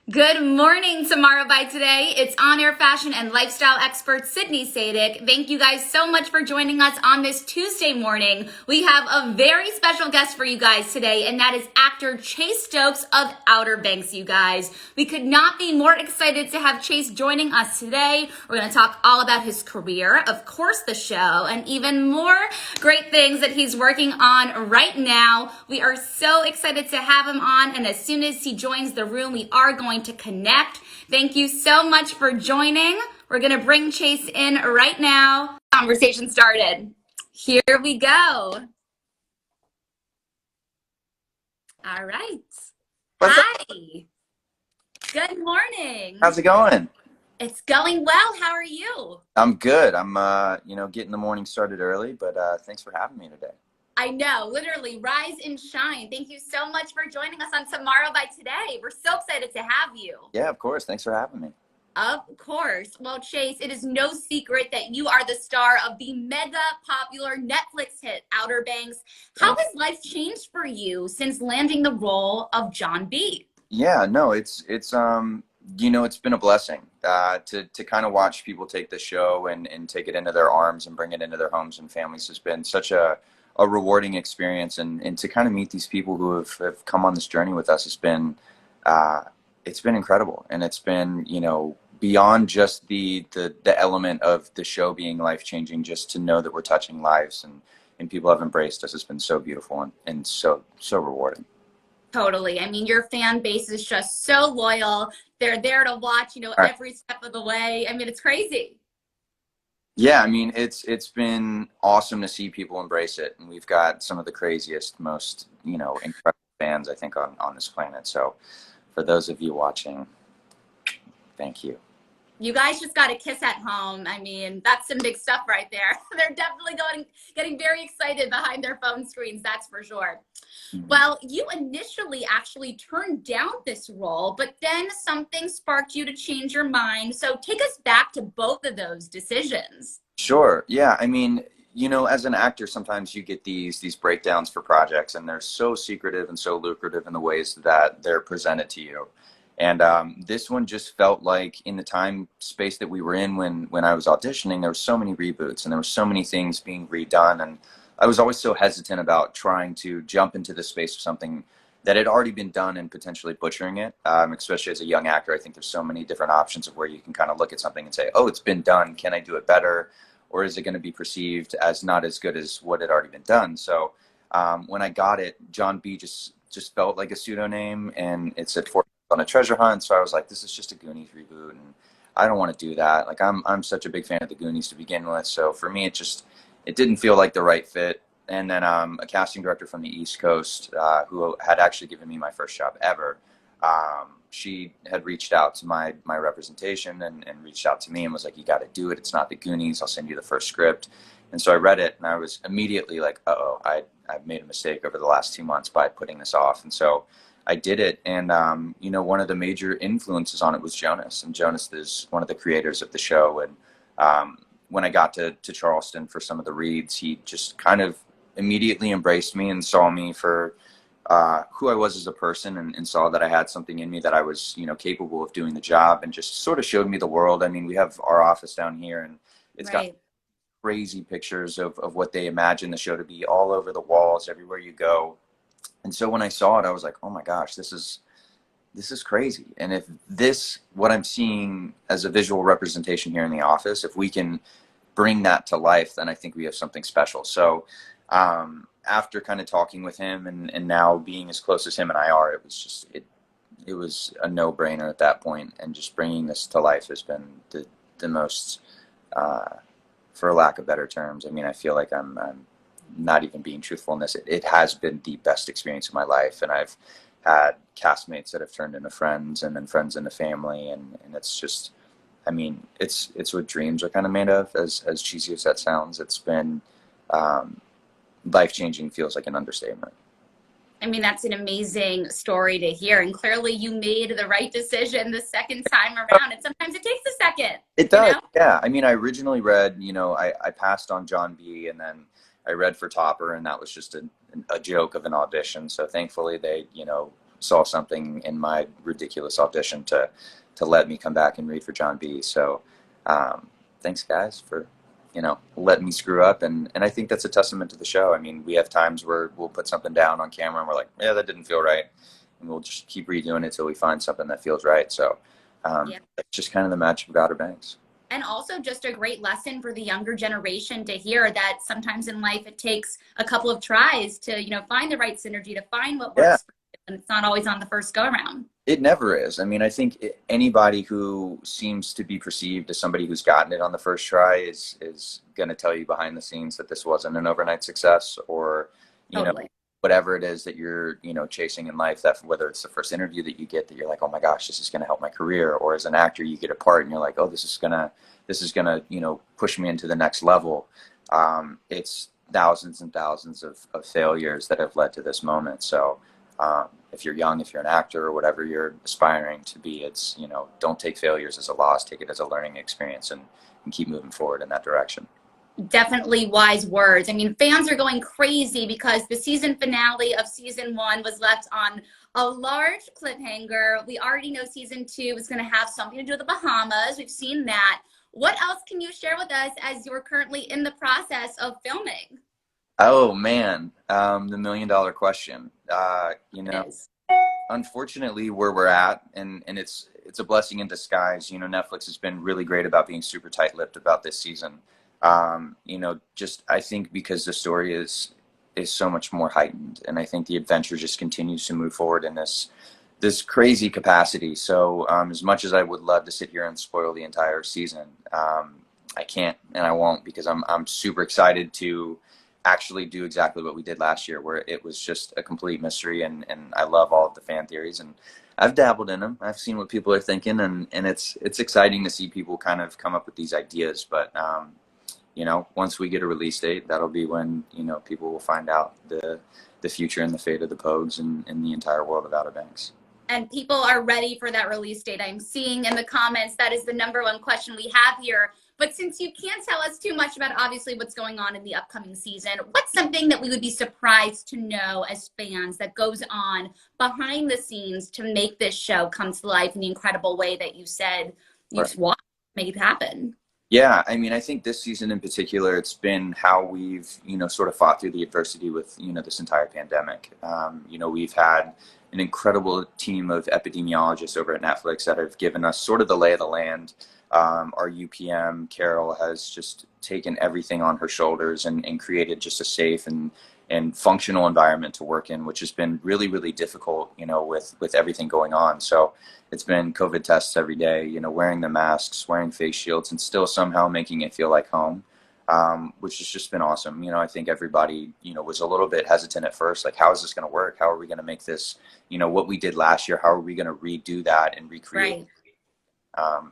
Good morning, Tomorrow by Today. It's on-air fashion and lifestyle expert Sydney Sadik. Thank you guys so much for joining us on this Tuesday morning. We have a very special guest for you guys today, and that is actor Chase Stokes of Outer Banks, you guys. We could not be more excited to have Chase joining us today. We're going to talk all about his career, of course the show, and even more great things that he's working on right now. We are so excited to have him on, and as soon as he joins the room, we are going to connect. Thank you so much for joining. We're going to bring Chase in right now. Conversation started. Here we go. All right. What's up? Hi. Good morning. How's it going? It's going well. How are you? I'm good. I'm, getting the morning started early, but thanks for having me today. I know, literally, rise and shine. Thank you so much for joining us on Tomorrow by Today. We're so excited to have you. Yeah, of course. Thanks for having me. Of course. Well, Chase, it is no secret that you are the star of the mega popular Netflix hit Outer Banks. How has life changed for you since landing the role of John B? Yeah, no, it's it's been a blessing to kind of watch people take the show and take it into their arms and bring it into their homes and families has been such a rewarding experience, and to kind of meet these people who have come on this journey with us it's been incredible, and it's been beyond just the element of the show being life changing. Just to know that we're touching lives and people have embraced us has been so beautiful and so rewarding. Totally. I mean, your fan base is just so loyal. They're there to watch, Right. every step of the way. I mean, it's crazy. Yeah, I mean it's been awesome to see people embrace it, and we've got some of the craziest, most incredible fans I think on this planet. So for those of you watching, thank you. You guys just got a kiss at home. I mean, that's some big stuff right there. They're definitely getting very excited behind their phone screens, that's for sure. Mhm. Well, you initially actually turned down this role, but then something sparked you to change your mind. So take us back to both of those decisions. Sure. Yeah. I mean, as an actor, sometimes you get these breakdowns for projects, and they're so secretive and so lucrative in the ways that they're presented to you. And this one just felt like, in the time space that we were in when I was auditioning, there were so many reboots and there were so many things being redone, and I was always so hesitant about trying to jump into the space of something that had already been done and potentially butchering it. Especially as a young actor, I think there's so many different options of where you can kind of look at something and say, "Oh, it's been done. Can I do it better?" Or is it going to be perceived as not as good as what had already been done? So when I got it, John B just felt like a pseudonym, and it said for on a treasure hunt. So I was like, this is just a Goonies reboot, and I don't want to do that. Like I'm such a big fan of the Goonies to begin with. So for me, it didn't feel like the right fit. And then a casting director from the East Coast, who had actually given me my first job ever, she had reached out to my representation and reached out to me and was like, "You got to do it. It's not the Goonies. I'll send you the first script." And so I read it, and I was immediately like, "Uh-oh, I've made a mistake over the last 2 months by putting this off." And so I did it, and one of the major influences on it was Jonas, and Jonas is one of the creators of the show. And when I got to Charleston for some of the reads, he just kind of immediately embraced me and saw me for who I was as a person, and saw that I had something in me, that I was capable of doing the job, and just sort of showed me the world. I mean, we have our office down here, and it's got Right. crazy pictures of what they imagine the show to be all over the walls, everywhere you go. And so when I saw it, I was like, oh my gosh, this is crazy. And if what I'm seeing as a visual representation here in the office, if we can bring that to life, then I think we have something special. So after kind of talking with him, and now being as close as him and I are, it was a no-brainer at that point. And just bringing this to life has been the most, for lack of better terms, I mean, I feel like I'm not even being truthful in this. It has been the best experience of my life, and I've had castmates that have turned into friends, and then friends into family, and it's just, I mean, it's what dreams are kind of made of. As cheesy as that sounds, it's been life changing. Feels like an understatement. I mean, that's an amazing story to hear. And clearly you made the right decision the second time around. And sometimes it takes a second, It you does, know? yeah. I mean, I originally read, I passed on John B, and then I read for Topper, and that was just a joke of an audition. So thankfully they, saw something in my ridiculous audition to let me come back and read for John B. So thanks guys for, you know, letting me screw up. And I think that's a testament to the show. I mean, we have times where we'll put something down on camera and we're like, yeah, that didn't feel right. And we'll just keep redoing it till we find something that feels right. So that's just kind of the magic of Outer Banks. And also just a great lesson for the younger generation to hear that sometimes in life it takes a couple of tries to, you know, find the right synergy, to find what works. Yeah. And it's not always on the first go around. It never is. I mean, I think anybody who seems to be perceived as somebody who's gotten it on the first try is going to tell you behind the scenes that this wasn't an overnight success, or, you know, whatever it is that you're, you know, chasing in life, that whether it's the first interview that you get that you're like, oh my gosh, this is going to help my career, or as an actor, you get a part and you're like, oh, this is going to, you know, push me into the next level. It's thousands and thousands of failures that have led to this moment. So, if you're young, if you're an actor or whatever you're aspiring to be, it's, you know, don't take failures as a loss, take it as a learning experience, and keep moving forward in that direction. Definitely wise words. I mean, fans are going crazy because the season finale of season 1 was left on a large cliffhanger. We already know season 2 is going to have something to do with the Bahamas. We've seen that. What else can you share with us as you're currently in the process of filming? Oh man, the $1 million question. You know, unfortunately, where we're at, and it's a blessing in disguise. You know, Netflix has been really great about being super tight-lipped about this season. You know, just I think because the story is so much more heightened, and I think the adventure just continues to move forward in this crazy capacity. So as much as I would love to sit here and spoil the entire season, I can't and I won't, because I'm super excited to actually do exactly what we did last year, where it was just a complete mystery, and I love all of the fan theories, and I've dabbled in them. I've seen what people are thinking, and it's exciting to see people kind of come up with these ideas. But you know, once we get a release date, that'll be when, you know, people will find out the future and the fate of the Pogues and the entire world of Outer Banks. And people are ready for that release date. I'm seeing in the comments that is the #1 question we have here. But since you can't tell us too much about obviously what's going on in the upcoming season, what's something that we would be surprised to know as fans that goes on behind the scenes to make this show come to life in the incredible way that you said you've watched make it happen? Yeah, I mean, I think this season in particular, it's been how we've, you know, sort of fought through the adversity with, you know, this entire pandemic. You know, we've had an incredible team of epidemiologists over at Netflix that have given us sort of the lay of the land. Our UPM, Carol, has just taken everything on her shoulders and created just a safe and functional environment to work in, which has been really, really difficult, you know, with everything going on. So it's been COVID tests every day, you know, wearing the masks, wearing face shields, and still somehow making it feel like home, which has just been awesome. You know, I think everybody, you know, was a little bit hesitant at first, like, how is this going to work? How are we going to make this, you know, what we did last year, how are we going to redo that and recreate? Right.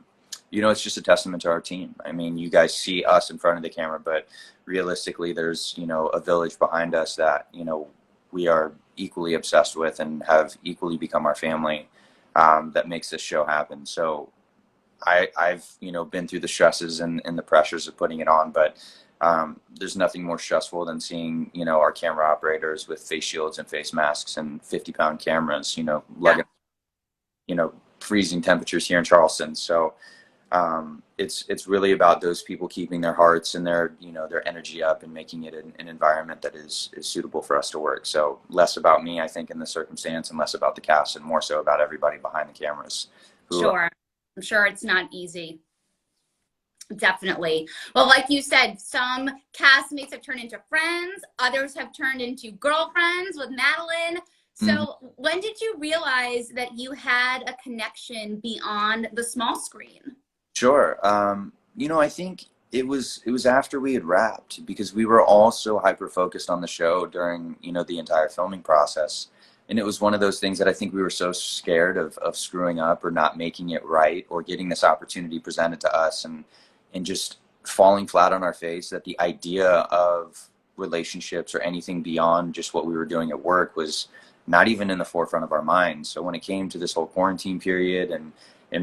You know, it's just a testament to our team. I mean, you guys see us in front of the camera, but realistically, there's, you know, a village behind us that, you know, we are equally obsessed with and have equally become our family, that makes this show happen. So I've, you know, been through the stresses and the pressures of putting it on, but there's nothing more stressful than seeing, you know, our camera operators with face shields and face masks and 50-pound cameras, you know, lugging, you know, freezing temperatures here in Charleston. So it's really about those people keeping their hearts and their, you know, their energy up and making it an environment that is suitable for us to work. So less about me, I think, in this circumstance, and less about the cast and more so about everybody behind the cameras. Sure. I'm sure it's not easy. Definitely. Well, like you said, some castmates have turned into friends. Others have turned into girlfriends with Madeline. So when did you realize that you had a connection beyond the small screen? Sure. You know, I think it was after we had wrapped, because we were all so hyper focused on the show during, you know, the entire filming process. And it was one of those things that I think we were so scared of screwing up or not making it right or getting this opportunity presented to us and just falling flat on our face, that the idea of relationships or anything beyond just what we were doing at work was not even in the forefront of our minds. So when it came to this whole quarantine period and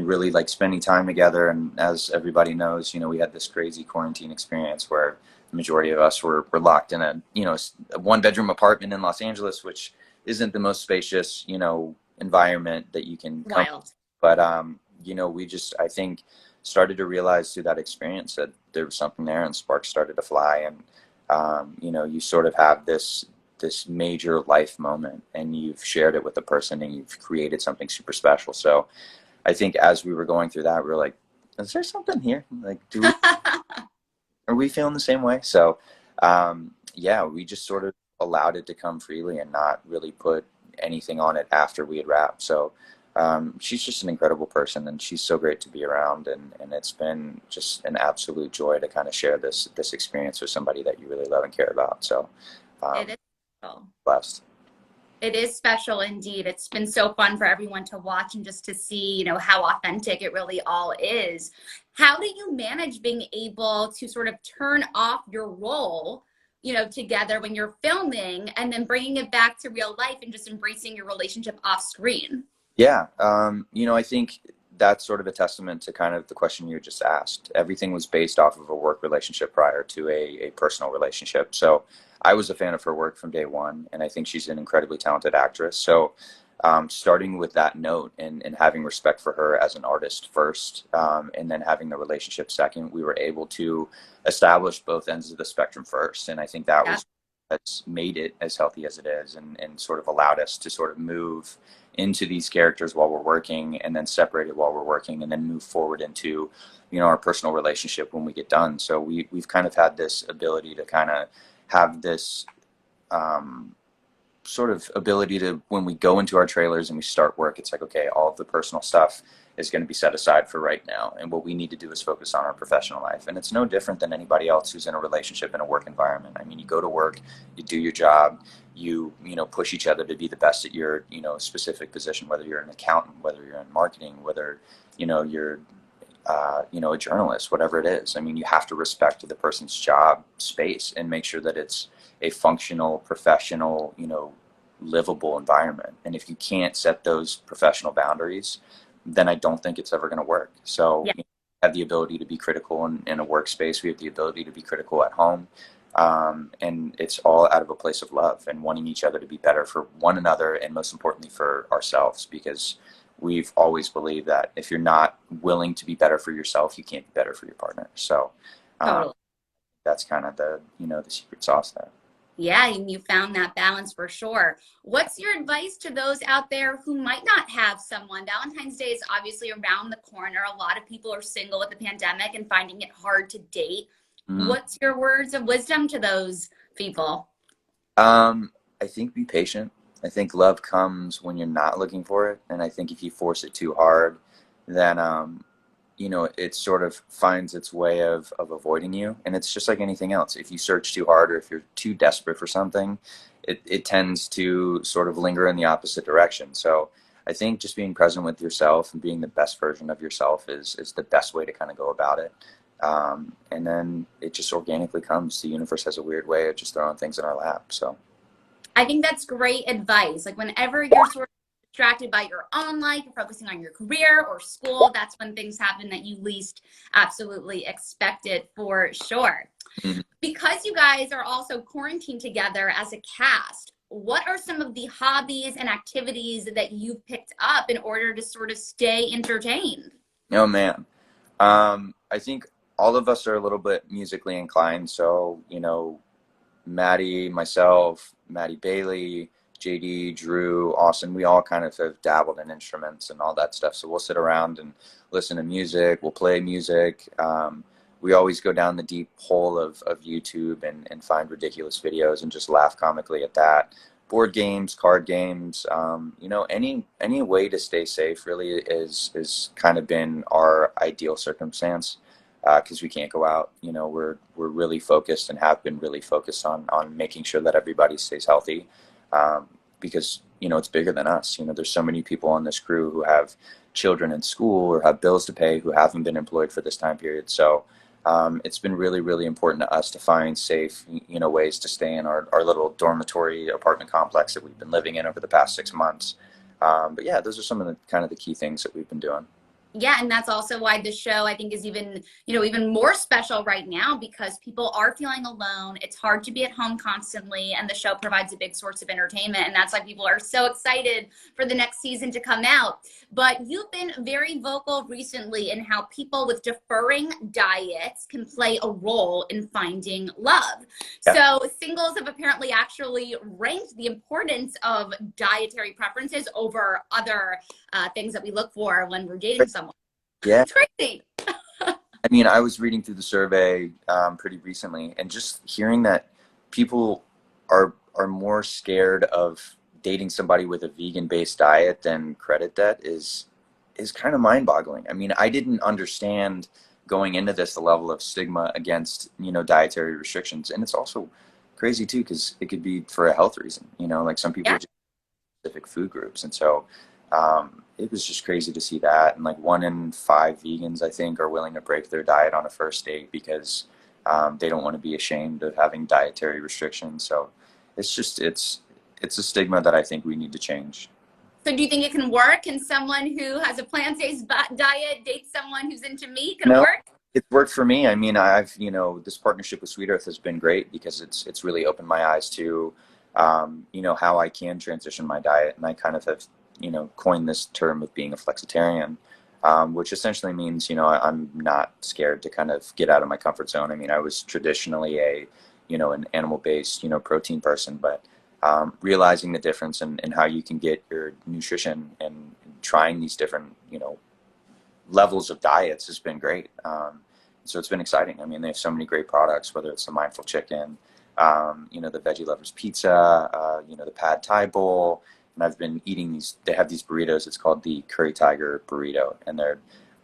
really like spending time together, and as everybody knows, you know, we had this crazy quarantine experience where the majority of us were locked in a, you know, a 1-bedroom apartment in Los Angeles, which isn't the most spacious, you know, environment that you can come. Wild. But you know, we just, I think, started to realize through that experience that there was something there, and sparks started to fly. And you know, you sort of have this major life moment, and you've shared it with a person, and you've created something super special. So I think as we were going through that, we were like, is there something here? Like, are we feeling the same way? So yeah, we just sort of allowed it to come freely and not really put anything on it after we had wrapped. So she's just an incredible person, and she's so great to be around, and it's been just an absolute joy to kind of share this experience with somebody that you really love and care about. So It is special. blessed. It is special indeed. It's been so fun for everyone to watch and just to see, how authentic it really all is. How do you manage being able to sort of turn off your role, together when you're filming, and then bringing it back to real life and just embracing your relationship off screen? Yeah, I think that's sort of a testament to kind of the question you just asked. Everything was based off of a work relationship prior to a personal relationship. So I was a fan of her work from day one, and I think she's an incredibly talented actress. So starting with that note, and having respect for her as an artist first, and then having the relationship second, we were able to establish both ends of the spectrum first. And I think that was that's made it as healthy as it is, and sort of allowed us to sort of move into these characters while we're working, and then separate it while we're working, and then move forward into our personal relationship when we get done. So we've kind of had this ability to kind of have this sort of ability to, when we go into our trailers and we start work, it's like, okay, all of the personal stuff is going to be set aside for right now, and what we need to do is focus on our professional life. And it's no different than anybody else who's in a relationship, in a work environment. I mean, you go to work, you do your job, you push each other to be the best at your specific position, whether you're an accountant, whether you're in marketing, whether you're a journalist, whatever it is. I mean, you have to respect the person's job space and make sure that it's a functional, professional, livable environment. And if you can't set those professional boundaries, then I don't think it's ever going to work. So we have the ability to be critical in a workspace. We have the ability to be critical at home. And it's all out of a place of love and wanting each other to be better for one another, and most importantly for ourselves, because we've always believed that if you're not willing to be better for yourself, you can't be better for your partner. So Totally. that's kind of the secret sauce there. Yeah, and you found that balance for sure. What's your advice to those out there who might not have someone? Valentine's Day is obviously around the corner. A lot of people are single with the pandemic and finding it hard to date. What's your words of wisdom to those people? I think be patient. I think love comes when you're not looking for it. And I think if you force it too hard, then, it sort of finds its way of avoiding you. And it's just like anything else. If you search too hard, or if you're too desperate for something, it tends to sort of linger in the opposite direction. So I think just being present with yourself and being the best version of yourself is the best way to kind of go about it. And then it just organically comes. The universe has a weird way of just throwing things in our lap. So I think that's great advice. Like whenever you're sort of distracted by your own life, you're focusing on your career or school, that's when things happen that you least absolutely expected, for sure. mm-hmm. Because you guys are also quarantined together as a cast, what are some of the hobbies and activities that you've picked up in order to sort of stay entertained? Oh man. I think all of us are a little bit musically inclined. So, Maddie, myself, Maddie Bailey, JD, Drew, Austin, we all kind of have dabbled in instruments and all that stuff. So we'll sit around and listen to music. We'll play music. We always go down the deep hole of YouTube and find ridiculous videos and just laugh comically at that. Board games, card games, any way to stay safe really is kind of been our ideal circumstance. Because we can't go out, we're really focused, and have been really focused on making sure that everybody stays healthy, because it's bigger than us. There's so many people on this crew who have children in school or have bills to pay, who haven't been employed for this time period. So it's been really, really important to us to find safe ways to stay in our little dormitory apartment complex that we've been living in over the past 6 months. But yeah, those are some of the kind of the key things that we've been doing. Yeah, and that's also why the show I think is even, even more special right now because people are feeling alone. It's hard to be at home constantly, and the show provides a big source of entertainment, and that's why people are so excited for the next season to come out. But you've been very vocal recently in how people with differing diets can play a role in finding love. Yeah. So, singles have apparently actually ranked the importance of dietary preferences over other things that we look for when we're dating someone. Yeah. It's crazy. I mean, I was reading through the survey pretty recently, and just hearing that people are more scared of dating somebody with a vegan-based diet than credit debt is kind of mind-boggling. I mean, I didn't understand going into this the level of stigma against dietary restrictions, and it's also crazy too because it could be for a health reason. Like some people Yeah. just specific food groups, and so it was just crazy to see that. And like 1 in 5 vegans, I think, are willing to break their diet on a first date because they don't want to be ashamed of having dietary restrictions. So it's a stigma that I think we need to change. So do you think it can work? Can someone who has a plant-based diet date someone who's into meat? Can it No, work? it's worked for me. I mean, I've this partnership with Sweet Earth has been great because it's really opened my eyes to how I can transition my diet, and I kind of have coined this term of being a flexitarian, which essentially means I'm not scared to kind of get out of my comfort zone. I mean, I was traditionally an animal-based protein person, but realizing the difference in how you can get your nutrition and trying these different levels of diets has been great. So it's been exciting. I mean, they have so many great products, whether it's the Mindful Chicken, the Veggie Lovers Pizza, the Pad Thai Bowl. And I've been eating these, they have these burritos. It's called the Curry Tiger Burrito. And they're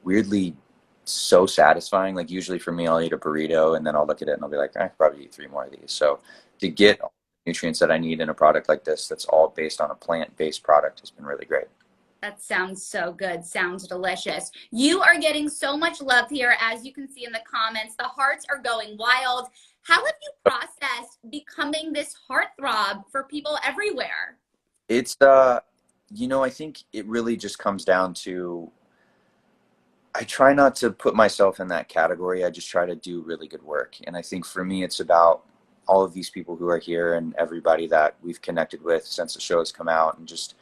weirdly so satisfying. Like usually for me, I'll eat a burrito and then I'll look at it and I'll be like, I could probably eat 3 more of these. So to get all the nutrients that I need in a product like this, that's all based on a plant-based product, has been really great. That sounds so good. Sounds delicious. You are getting so much love here, as you can see in the comments. The hearts are going wild. How have you processed becoming this heartthrob for people everywhere? It's I think it really just comes down to I try not to put myself in that category. I just try to do really good work. And I think for me it's about all of these people who are here and everybody that we've connected with since the show has come out, and just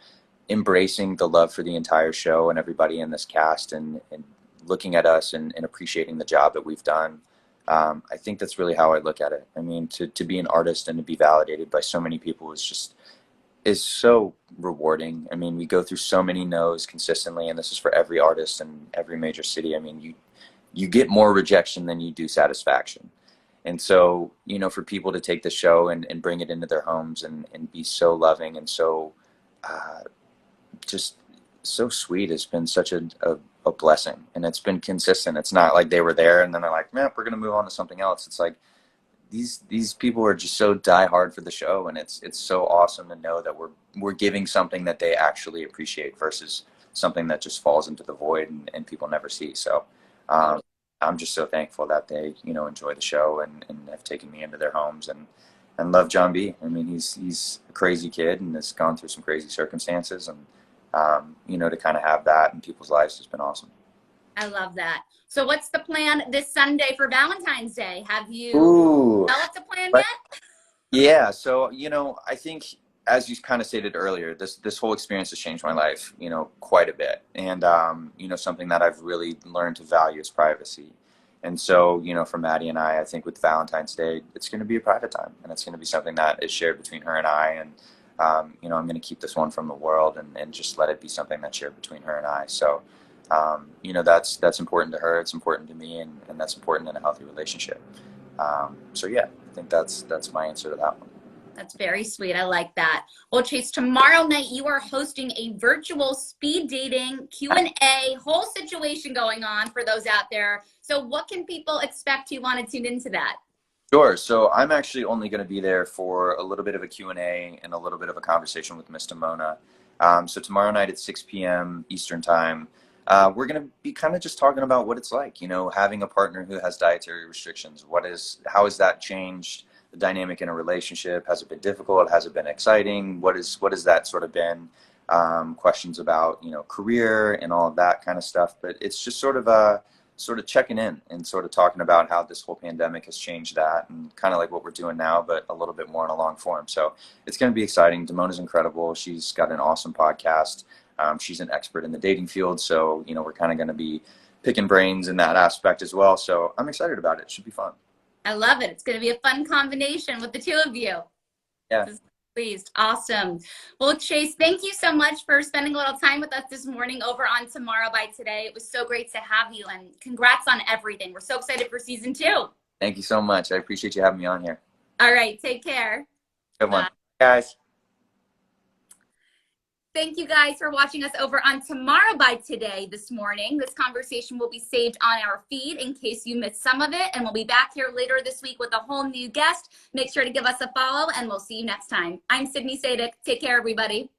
embracing the love for the entire show and everybody in this cast, and looking at us and appreciating the job that we've done. I think that's really how I look at it. I mean, to be an artist and to be validated by so many people is so rewarding. I mean, we go through so many no's consistently, and this is for every artist in every major city. I mean, you get more rejection than you do satisfaction. And so, for people to take the show and bring it into their homes and be so loving and so uh, just so sweet has been such a blessing. And it's been consistent. It's not like they were there and then they're like, man, we're going to move on to something else. It's like, these people are just so die hard for the show, and it's so awesome to know that we're giving something that they actually appreciate versus something that just falls into the void and people never see. So I'm just so thankful that they enjoy the show and have taken me into their homes and love John B. I mean, he's a crazy kid and has gone through some crazy circumstances, and to kind of have that in people's lives has been awesome. I love that. So what's the plan this Sunday for Valentine's Day? Have you Ooh. developed a plan But yet? yeah, so I think as you kind of stated earlier, this whole experience has changed my life, quite a bit, and something that I've really learned to value is privacy. And so, for Maddie and I think with Valentine's Day, it's going to be a private time, and it's going to be something that is shared between her and I, and I'm going to keep this one from the world and just let it be something that's shared between her and I. So, that's important to her, it's important to me, and that's important in a healthy relationship. So yeah, I think that's my answer to that one. That's very sweet. I like that. Well, Chase, tomorrow night you are hosting a virtual speed dating Q&A, whole situation going on for those out there. So what can people expect? You want to tune into that? Sure. So I'm actually only going to be there for a little bit of a Q&A and a little bit of a conversation with Miss Damona. So tomorrow night at 6 p.m. Eastern time, we're going to be kind of just talking about what it's like, having a partner who has dietary restrictions. How has that changed the dynamic in a relationship? Has it been difficult? Has it been exciting? What has that sort of been? questions about, you know, career and all of that kind of stuff. But it's just sort of checking in and sort of talking about how this whole pandemic has changed that, and kind of like what we're doing now, but a little bit more in a long form. So it's going to be exciting. Damona's incredible. She's got an awesome podcast. She's an expert in the dating field. So, you know, we're kind of going to be picking brains in that aspect as well. So I'm excited about it. It should be fun. I love it. It's going to be a fun combination with the two of you. Yeah. Pleased. Awesome. Well, Chase, thank you so much for spending a little time with us this morning over on Tomorrow by Today. It was so great to have you, and congrats on everything. We're so excited for season 2. Thank you so much. I appreciate you having me on here. All right. Take care. Good one. Guys. Thank you guys for watching us over on Tomorrow by Today this morning. This conversation will be saved on our feed in case you missed some of it, and we'll be back here later this week with a whole new guest. Make sure to give us a follow, and we'll see you next time. I'm Sydney Sadik. Take care, everybody.